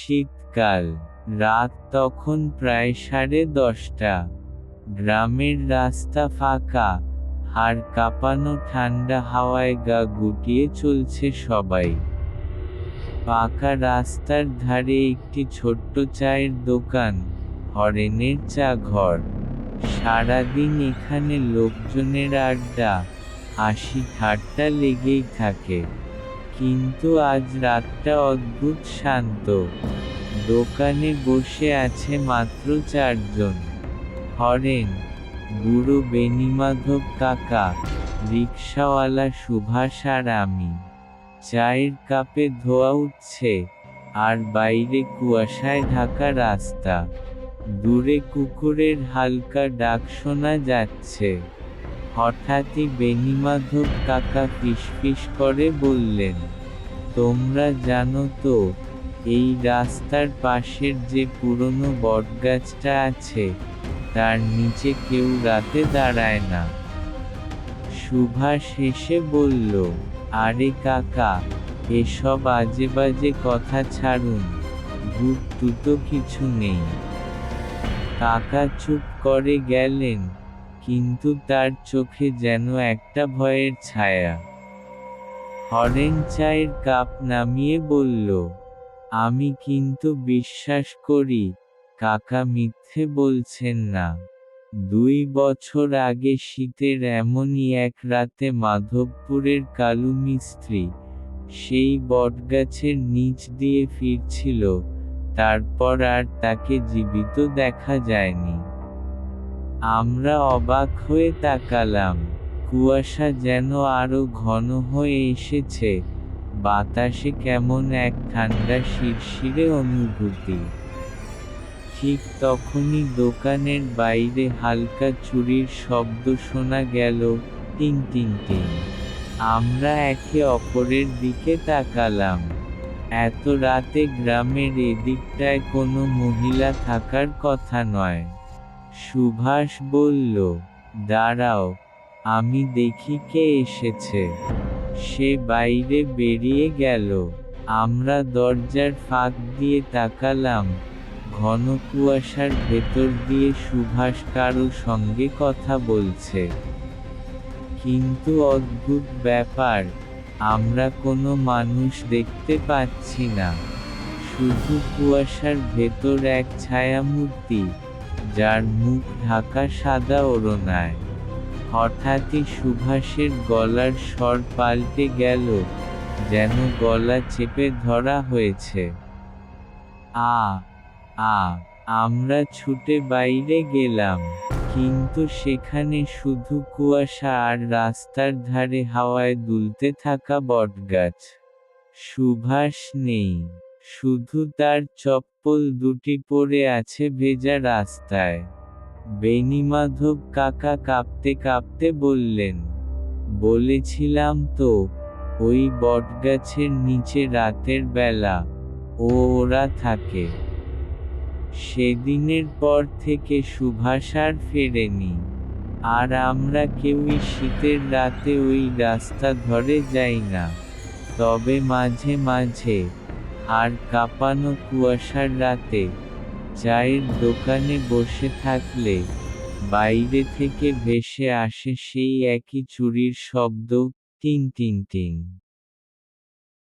শীতকাল, রাত তখন প্রায় 10:30। গ্রামের রাস্তা ফাঁকা, হাড় কাঁপানো ঠান্ডা হাওয়ায় গা গুটিয়ে চলছে সবাই। পাকা রাস্তার ধারে একটি ছোট্ট চায়ের দোকান, হরেনের চা ঘর। সারাদিন এখানে লোকজনের আড্ডা, হাসি ঠাট্টা লেগেই থাকে। কিন্তু আজ রাতটা অদ্ভুত শান্ত। দোকানে বসে আছে মাত্র 4 জন। হরেন, বুড়ো বেণীমাধব কাকা, রিকশাওয়ালা সুভাষ আর আমি। চায়ের কাপে ধোঁয়া উঠছে, আর বাইরে কুয়াশায় ঢাকা রাস্তা। দূরে কুকুরের হালকা ডাক শোনা যাচ্ছে। হঠাৎই বেণীমাধব কাকা ফিসফিস করে বললেন, তোমরা জানো তো, এই রাস্তার পাশের যে পুরনো বটগাছটা আছে, তার নিচে কেউ রাতে দাঁড়ায় না। সুভাষ হেসে বলল, আরে কাকা, এসব আজেবাজে কথা ছাড়ুন, ভূত টুতো কিছু নেই। কাকা চুপ করে গেলেন, কিন্তু তার চোখে যেন একটা ভয়ের ছায়া। হরেন চায়ের কাপ নামিয়ে বলল, আমি কিন্তু বিশ্বাস করি, কাকা মিথ্যে বলছেন না। 2 বছর আগে শীতের এমনই এক রাতে মাধবপুরের কালু মিস্ত্রি, সেই বটগাছের নিচ দিয়ে ফিরছিল, তারপর আর তাকে জীবিত দেখা যায়নি। আমরা অবাক হয়ে তাকালাম। কুয়াশা যেন আরো ঘন হয়ে এসেছে, বাতাসে কেমন এক ঠান্ডা শিরশিরে অনুভূতি। ঠিক তখনই দোকানের বাইরে হালকা চুরির শব্দ শোনা গেল, টিং টিং টিং। আমরা একে অপরের দিকে তাকালাম। এত রাতে গ্রামের এদিকটায় কোনো মহিলা থাকার কথা নয়। সুভাষ বলল, দাঁড়াও, আমি দেখি কে এসেছে। সে বাইরে বেরিয়ে গেল। আমরা দরজার ফাঁক দিয়ে তাকালাম, ঘন কুয়াশার ভেতর দিয়ে সুভাষ কারো সঙ্গে কথা বলছে। কিন্তু অদ্ভুত ব্যাপার, আমরা কোনো মানুষ দেখতে পাচ্ছি না। শুধু কুয়াশার ভেতর এক ছায়ামূর্তি, যার মুখ ঢাকা সাদা ওড়নায়। হঠাৎই সুভাষের গলার স্বর পাল্টে গেল, যেন গলা চেপে ধরা হয়েছে। আ আ আমরা ছুটে বাইরে গেলাম, কিন্তু সেখানে শুধু কুয়াশা আর রাস্তার ধারে হাওয়ায় দুলতে থাকা বটগাছ। সুভাষ নেই, শুধু তার চপ্পল দুটি পড়ে আছে ভেজা রাস্তায়। বেণীমাধব কাকা কাঁপতে কাঁপতে বললেন, বলেছিলাম তো, ওই বটগাছের নিচে রাতের বেলা ওরা থাকে। সেদিনের পর থেকে সুভাষ আর ফেরেনি। আর আমরা কেউই শীতের রাতে ওই রাস্তা ধরে যাই না। তবে মাঝে মাঝে, হাড় কাঁপানো কুয়াশার রাতে, চায়ের দোকানে বসে থাকলে, বাইরে থেকে ভেসে আসে সেই একই চুরির শব্দ, টিং টিং টিং।